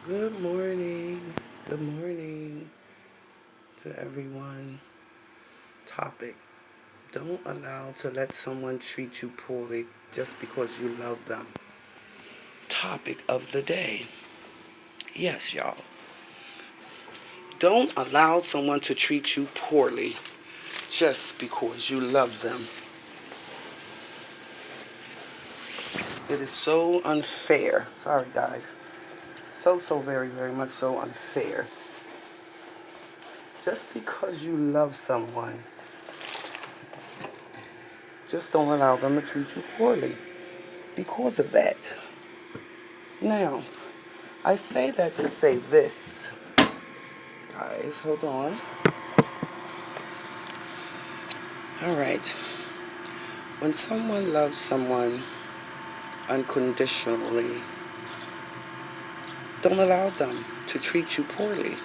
Good morning. Good morning to everyone. Topic. Don't allow to let someone treat you poorly just because you love them. Topic of the day. Yes, y'all. Don't allow someone to treat you poorly just because you love them. It is so unfair. Sorry, guys. So very, very much so unfair. Just because you love someone, just don't allow them to treat you poorly because of that. Now, I say that to say this. Guys, hold on. All right. When someone loves someone unconditionally, don't allow them to treat you poorly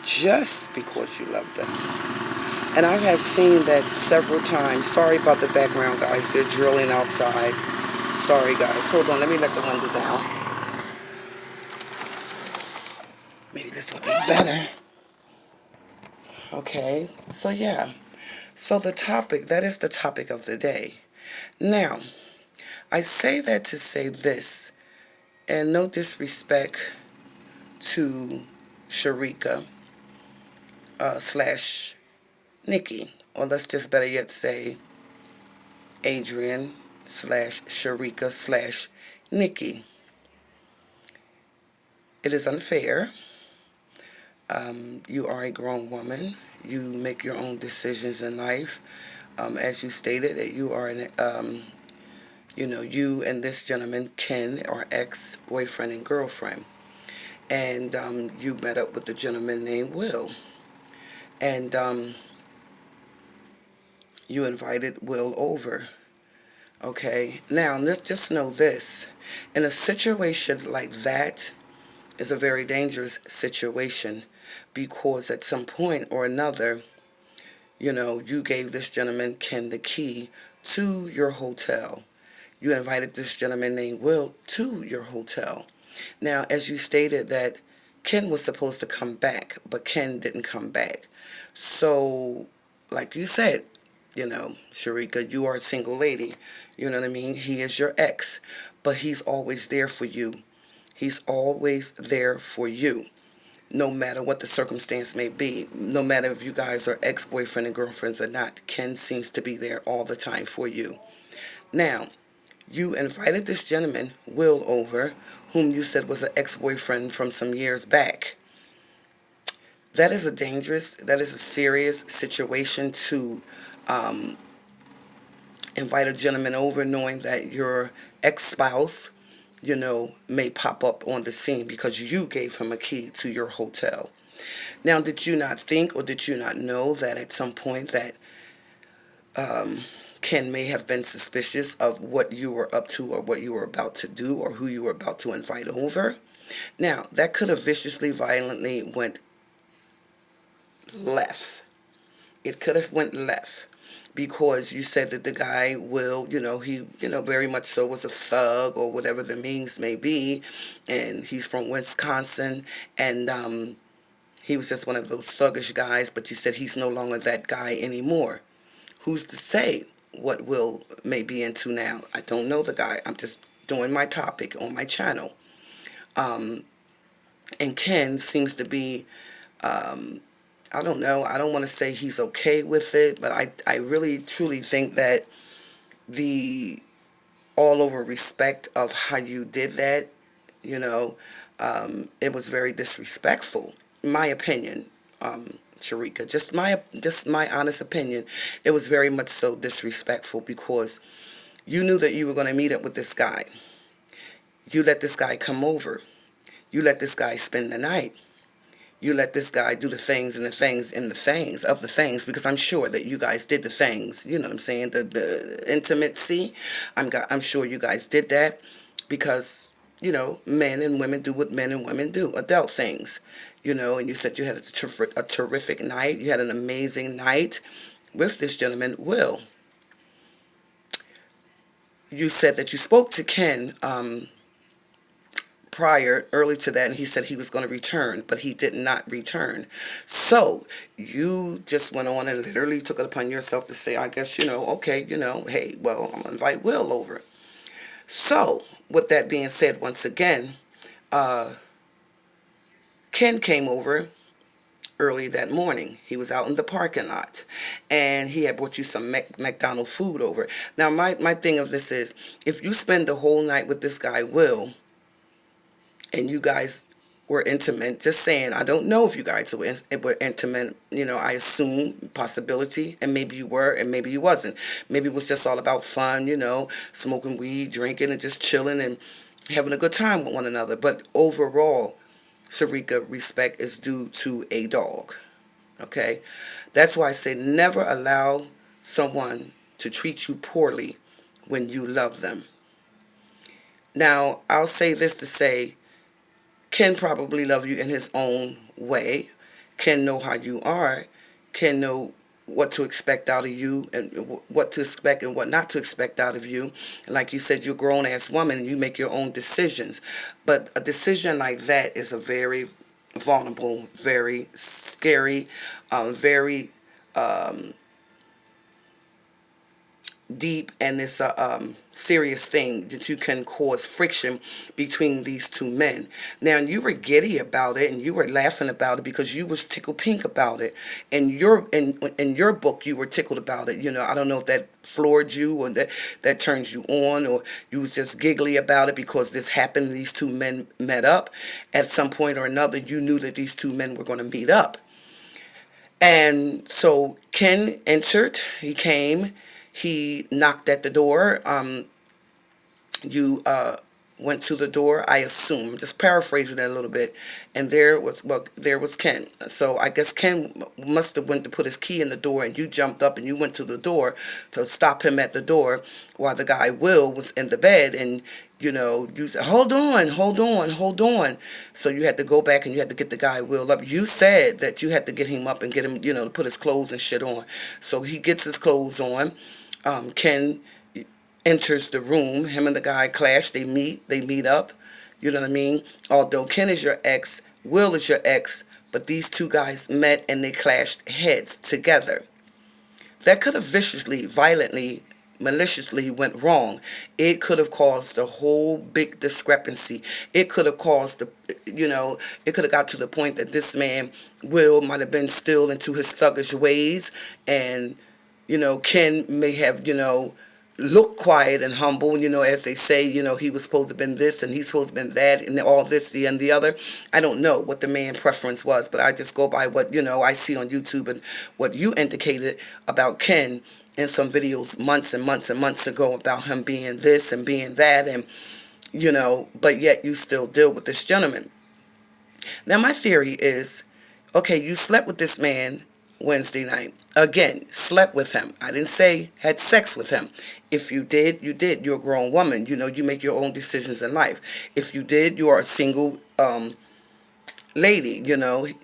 just because you love them. And I have seen that several times. Sorry about the background, guys. They're drilling outside. Sorry, guys. Hold on. Let me let the window down. Maybe this would be better. Okay. So, yeah. So, that is the topic of the day. Now, I say that to say this, and no disrespect to Sharika slash Nikki, or let's just better yet say Adrian slash Sharika slash Nikki. It is unfair. You are a grown woman. You make your own decisions in life. As you stated, that you are you and this gentleman, Ken, are ex-boyfriend and girlfriend. And you met up with the gentleman named Will. And you invited Will over. Okay? Now, let's just know this. In a situation like that, is a very dangerous situation because at some point or another, you gave this gentleman, Ken, the key to your hotel. You invited this gentleman named Will to your hotel. Now, as you stated that Ken was supposed to come back, but Ken didn't come back. So, like you said, Sharika, you are a single lady. You know what I mean? He is your ex, but he's always there for you. He's always there for you, no matter what the circumstance may be. No matter if you guys are ex-boyfriend and girlfriends or not, Ken seems to be there all the time for you. Now, you invited this gentleman, Will, over, whom you said was an ex-boyfriend from some years back. That is a serious situation to invite a gentleman over knowing that your ex-spouse, may pop up on the scene because you gave him a key to your hotel. Now, did you not think or did you not know that at some point that Ken may have been suspicious of what you were up to or what you were about to do or who you were about to invite over? Now, that could have viciously, violently went left. It could have went left because you said that the guy Will, he, very much so was a thug or whatever the means may be, and he's from Wisconsin, and he was just one of those thuggish guys, but you said he's no longer that guy anymore. Who's to say what Will may be into now? I don't know the guy. I'm just doing my topic on my channel. And Ken seems to be, I don't know, I don't want to say he's okay with it, but I really truly think that the all over respect of how you did that, you know, it was very disrespectful, my opinion, Sharika. Just my honest opinion. It was very much so disrespectful because you knew that you were going to meet up with this guy. You let this guy come over. You let this guy spend the night. You let this guy do the things and the things and the things of the things, because I'm sure that you guys did the things, you know what I'm saying, the intimacy. I'm sure you guys did that because, men and women do what men and women do, adult things, and you said you had a terrific night. You had an amazing night with this gentleman, Will. You said that you spoke to Ken prior, early to that, and he said he was going to return, but he did not return. So you just went on and literally took it upon yourself to say, I guess, okay, hey, well, I'm going to invite Will over. So with that being said, once again, Ken came over early that morning. He was out in the parking lot, and he had brought you some McDonald's food over. Now, my thing of this is, if you spend the whole night with this guy, Will, and you guys were intimate, just saying, I don't know if you guys were intimate, I assume, possibility, and maybe you were, and maybe you wasn't. Maybe it was just all about fun, smoking weed, drinking, and just chilling and having a good time with one another. But overall, Sarika, respect is due to a dog. Okay? That's why I say never allow someone to treat you poorly when you love them. Now, I'll say this to say, Ken probably love you in his own way. Ken know how you are. Ken know what to expect out of you, and what to expect and what not to expect out of you. And like you said, you're a grown-ass woman and you make your own decisions. But a decision like that is a very vulnerable, very scary, very deep, and it's a serious thing that you can cause friction between these two men. Now, you were giddy about it and you were laughing about it because you was tickled pink about it. In your book, you were tickled about it. I don't know if that floored you or that turns you on, or you was just giggly about it because this happened and these two men met up. At some point or another, you knew that these two men were going to meet up. And so Ken entered. He came. He knocked at the door. You went to the door, I assume. Just paraphrasing it a little bit. And there was Ken. So I guess Ken must have went to put his key in the door, and you jumped up and you went to the door to stop him at the door while the guy Will was in the bed. And you said, hold on. So you had to go back and you had to get the guy Will up. You said that you had to get him up and get him, to put his clothes and shit on. So he gets his clothes on. Ken enters the room. Him and the guy clash. They meet up. You know what I mean? Although Ken is your ex, Will is your ex, but these two guys met and they clashed heads together. That could have viciously, violently, maliciously went wrong. It could have caused a whole big discrepancy. It could have caused it could have got to the point that this man, Will, might have been still into his thuggish ways, and Ken may have, looked quiet and humble, as they say, he was supposed to have been this and he's supposed to have been that and all this, the and the other. I don't know what the man preference was, but I just go by what, I see on YouTube and what you indicated about Ken in some videos months and months and months ago about him being this and being that, and, but yet you still deal with this gentleman. Now, my theory is, okay, you slept with this man Wednesday night. Again, slept with him. I didn't say had sex with him. If you did, you did. You're a grown woman. You make your own decisions in life. If you did, you are a single lady.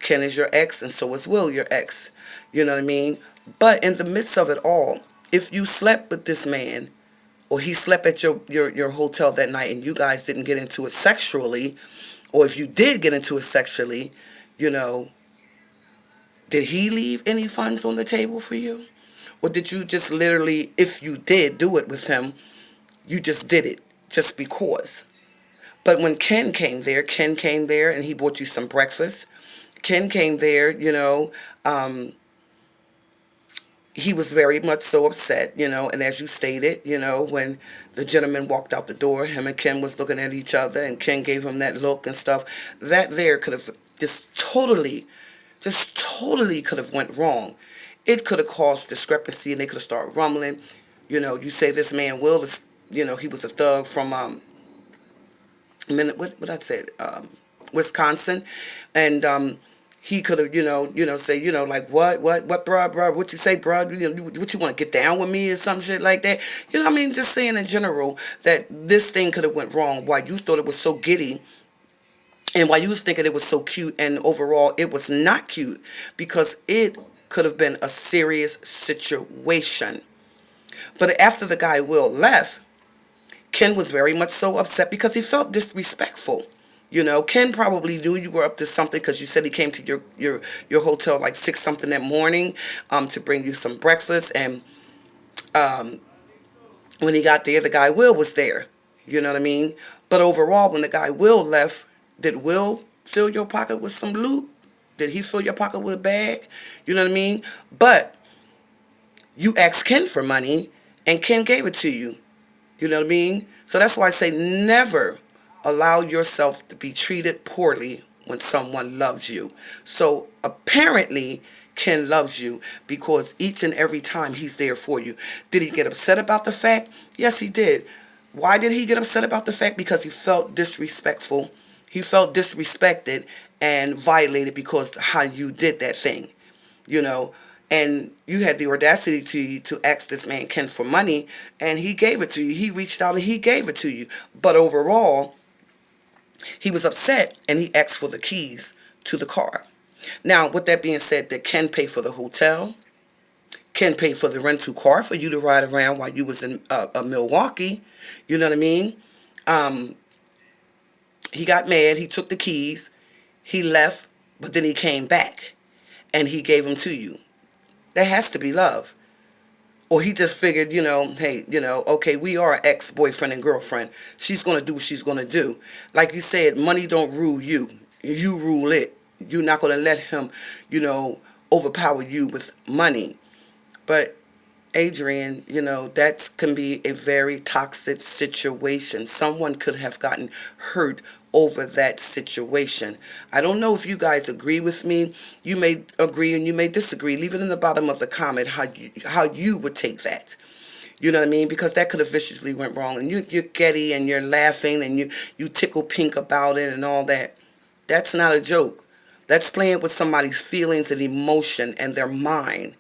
Ken is your ex, and so is Will, your ex. You know what I mean? But in the midst of it all, if you slept with this man, or he slept at your hotel that night and you guys didn't get into it sexually, or if you did get into it sexually, did he leave any funds on the table for you? Or did you just literally, if you did do it with him, you just did it just because? But when Ken came there and he bought you some breakfast. Ken came there, he was very much so upset, and as you stated, when the gentleman walked out the door, him and Ken was looking at each other, and Ken gave him that look and stuff. That there could have just totally could have went wrong. It could have caused discrepancy, and they could have started rumbling. You say this man Will is, he was a thug from what I said, Wisconsin, and he could have, say, like what, bruh, what you say, bruh, what you want to get down with me or some shit like that. I mean, just saying in general that this thing could have went wrong. Why you thought it was so giddy. And while you was thinking it was so cute, and overall it was not cute, because it could have been a serious situation. But after the guy Will left, Ken was very much so upset because he felt disrespectful. You know, Ken probably knew you were up to something because you said he came to your hotel like 6 something that morning to bring you some breakfast. And when he got there, the guy Will was there. You know what I mean? But overall, when the guy Will left, did Will fill your pocket with some loot? Did he fill your pocket with a bag? You know what I mean? But you asked Ken for money, and Ken gave it to you. You know what I mean? So that's why I say never allow yourself to be treated poorly when someone loves you. So apparently, Ken loves you because each and every time he's there for you. Did he get upset about the fact? Yes, he did. Why did he get upset about the fact? Because he felt disrespectful. He felt disrespected and violated because how you did that thing, you know. And you had the audacity to ask this man Ken for money, and he gave it to you. He reached out and he gave it to you. But overall, he was upset and he asked for the keys to the car. Now, with that being said, did Ken pay for the hotel? Ken paid for the rental car for you to ride around while you was in Milwaukee. You know what I mean? He got mad. He took the keys. He left, but then he came back and he gave them to you. That has to be love. Or he just figured, you know, hey, you know, okay, we are ex-boyfriend and girlfriend. She's going to do what she's going to do. Like you said, money don't rule you. You rule it. You're not going to let him, you know, overpower you with money. But Adrian, you know, that can be a very toxic situation. Someone could have gotten hurt over that situation. I don't know if you guys agree with me. You may agree and you may disagree. Leave it in the bottom of the comment how you would take that. You know what I mean? Because that could have viciously went wrong. And you're giddy and you're laughing and you tickle pink about it and all that. That's not a joke. That's playing with somebody's feelings and emotion and their mind.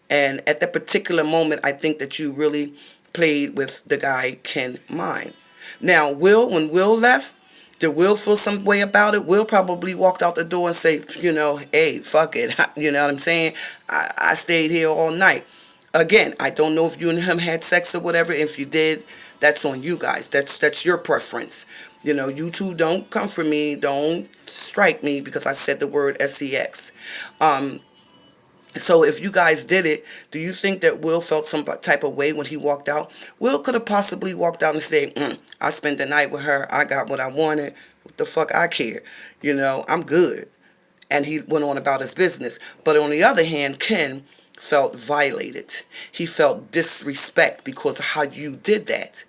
And at that particular moment, I think that you really played with the guy Ken mind. Now, when Will left, did Will feel some way about it? Will probably walked out the door and say, you know, hey, fuck it. You know what I'm saying? I stayed here all night. Again, I don't know if you and him had sex or whatever. If you did, that's on you guys. That's your preference. You know, you two don't come for me. Don't strike me because I said the word sex. So if you guys did it, do you think that Will felt some type of way when he walked out? Will could have possibly walked out and said, I spent the night with her. I got what I wanted. What the fuck I care? You know, I'm good. And he went on about his business. But on the other hand, Ken felt violated. He felt disrespect because of how you did that.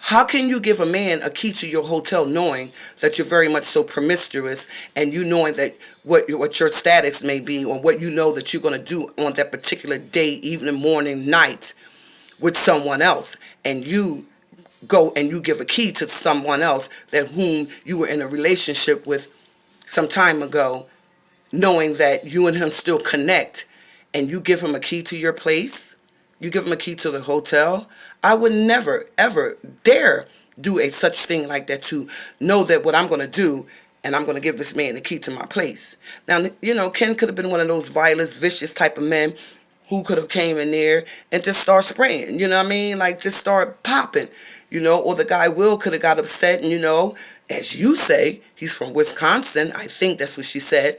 How can you give a man a key to your hotel knowing that you're very much so promiscuous and you knowing that what your status may be or what you know that you're going to do on that particular day, evening, morning, night with someone else, and you go and you give a key to someone else that whom you were in a relationship with some time ago, knowing that you and him still connect, and you give him a key to your place? You give him a key to the hotel? I would never, ever dare do a such thing like that, to know that what I'm going to do, and I'm going to give this man the key to my place. Now, you know, Ken could have been one of those violent, vicious type of men who could have came in there and just start spraying, you know what I mean? Like, just start popping, you know, or the guy Will could have got upset and, you know, as you say, he's from Wisconsin. I think that's what she said.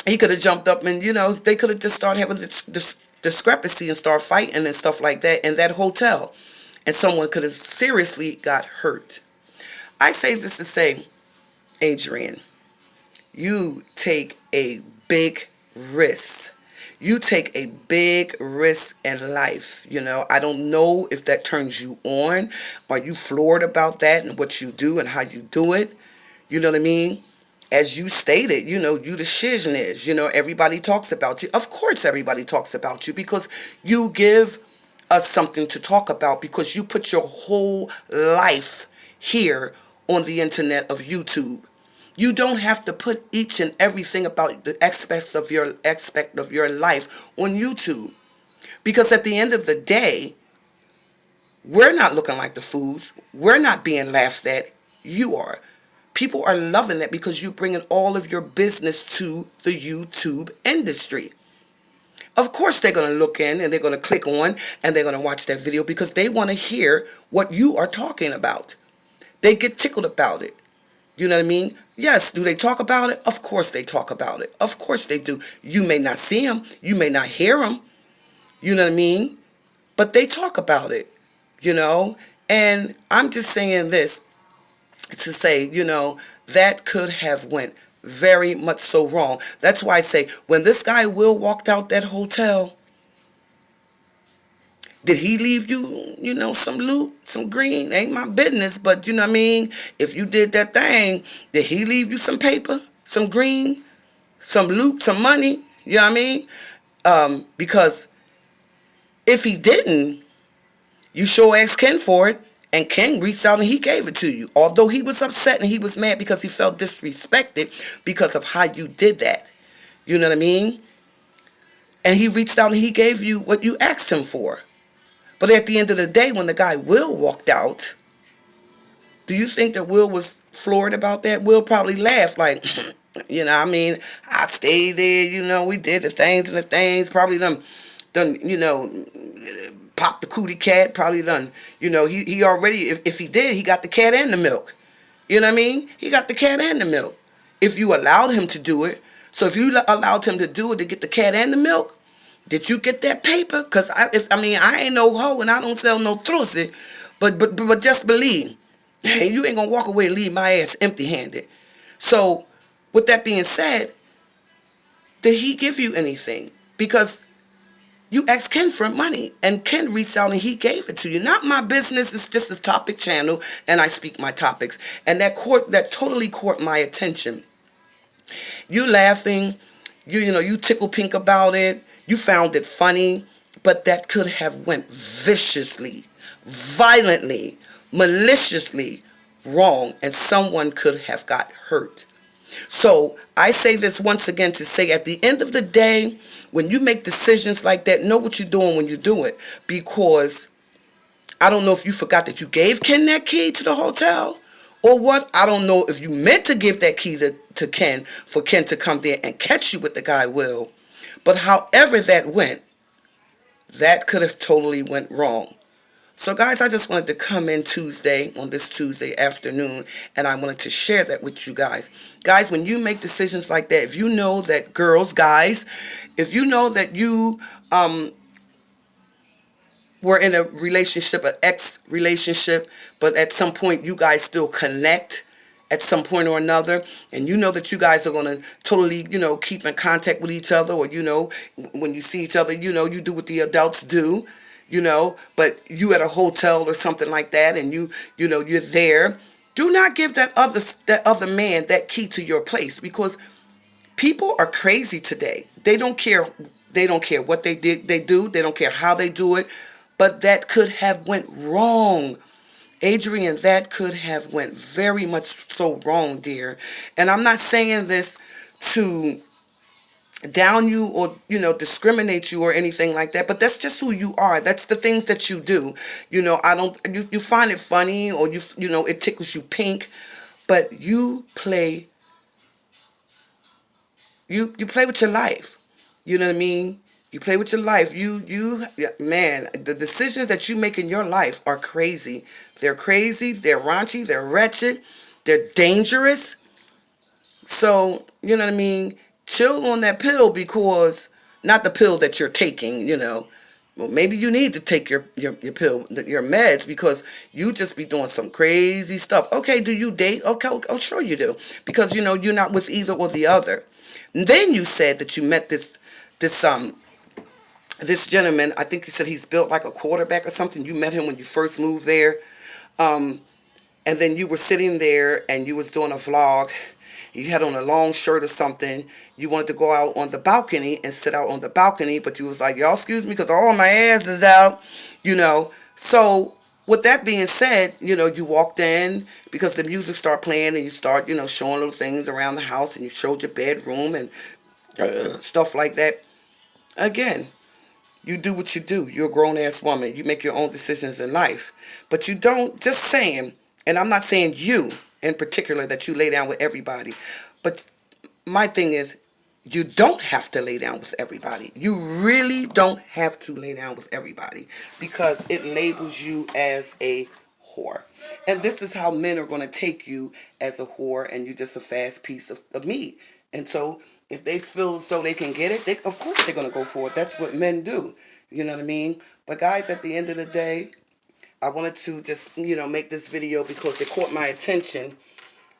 He could have jumped up and, you know, they could have just started having this discrepancy and start fighting and stuff like that in that hotel, and someone could have seriously got hurt. I say this to say, Adrian, you take a big risk. You take a big risk in life. You know, I don't know if that turns you on. Are you floored about that and what you do and how you do it? You know what I mean? As you stated, you know, you the shizness. You know, everybody talks about you. Of course everybody talks about you because you give us something to talk about, because you put your whole life here on the internet of YouTube. You don't have to put each and everything about the aspect of your life on YouTube. Because at the end of the day, we're not looking like the fools. We're not being laughed at. You are. People are loving that because you're bringing all of your business to the YouTube industry. Of course, they're going to look in and they're going to click on and they're going to watch that video because they want to hear what you are talking about. They get tickled about it. You know what I mean? Yes, do they talk about it? Of course they talk about it. Of course they do. You may not see them, you may not hear them, you know what I mean? But they talk about it, you know? And I'm just saying this to say, that could have went very much so wrong. That's why I say, when this guy Will walked out that hotel, did he leave you, some loot, some green? Ain't my business, but you know what I mean? If you did that thing, did he leave you some paper, some green, some loot, some money? You know what I mean? Because if he didn't, you sure asked Ken for it, and Ken reached out and he gave it to you. Although he was upset and he was mad because he felt disrespected because of how you did that. You know what I mean? And he reached out and he gave you what you asked him for. But at the end of the day, when the guy Will walked out, do you think that Will was floored about that? Will probably laughed like, I mean, I stayed there, we did the things and the things, probably done, popped the cootie cat, probably done, he already, if he did, he got the cat and the milk. You know what I mean? He got the cat and the milk. If you allowed him to do it. So if you allowed him to do it to get the cat and the milk, did you get that paper? Because I ain't no hoe and I don't sell no trussy. But just believe, you ain't going to walk away and leave my ass empty-handed. So with that being said, did he give you anything? Because you asked Ken for money, and Ken reached out and he gave it to you. Not my business. It's just a topic channel, and I speak my topics. And that totally caught my attention. You laughing, you tickle pink about it. You found it funny, but that could have went viciously, violently, maliciously wrong, and someone could have got hurt. So I say this once again to say, at the end of the day, when you make decisions like that, know what you're doing when you do it. Because I don't know if you forgot that you gave Ken that key to the hotel or what. I don't know if you meant to give that key to Ken for Ken to come there and catch you with the guy Will. But however that went, that could have totally went wrong. So guys, I just wanted to come in on this Tuesday afternoon, and I wanted to share that with you guys. Guys, when you make decisions like that, if you know that guys, if you know that you were in a relationship, an ex relationship, but at some point you guys still connect at some point or another, and you know that you guys are going to totally, keep in contact with each other, or, when you see each other, you do what the adults do, but you at a hotel or something like that, and you're there. Do not give that other man that key to your place, because people are crazy today. They don't care. They don't care what they do. They don't care how they do it. But that could have went wrong. Adrian, that could have went very much so wrong, dear. And I'm not saying this to down you or discriminate you or anything like that, but that's just who you are. That's the things that you do. You find it funny, or it tickles you pink, but you play with your life. You know what I mean? You play with your life. Man, the decisions that you make in your life are crazy. They're crazy, they're raunchy, they're wretched, they're dangerous. So, you know what I mean? Chill on that pill, because not the pill that you're taking, Well, maybe you need to take your pill, your meds, because you just be doing some crazy stuff. Okay, do you date? Okay, oh, sure you do. Because, you're not with either or the other. And then you said that you met this gentleman. I think you said he's built like a quarterback or something. You met him when you first moved there. And then you were sitting there and you was doing a vlog. You had on a long shirt or something. You wanted to go out on the balcony and sit out on the balcony, but you was like, y'all excuse me because all my ass is out, So with that being said, you walked in because the music started playing, and you start, showing little things around the house, and you showed your bedroom and stuff like that. Again, you do what you do. You're a grown-ass woman. You make your own decisions in life. But you don't, just saying, and I'm not saying you in particular that you lay down with everybody, but my thing is, you don't have to lay down with everybody. You really don't have to lay down with everybody, because it labels you as a whore. And this is how men are going to take you as a whore, and you're just a fast piece of meat. And so if they feel as though they can get it, of course they're going to go for it. That's what men do. You know what I mean? But guys, at the end of the day, I wanted to just, make this video because it caught my attention,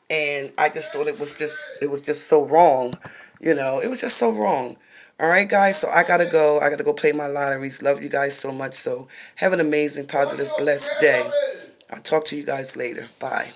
and I just thought it was just so wrong. It was just so wrong. All right, guys, so I got to go. I got to go play my lotteries. Love you guys so much. So have an amazing, positive, blessed day. I'll talk to you guys later. Bye.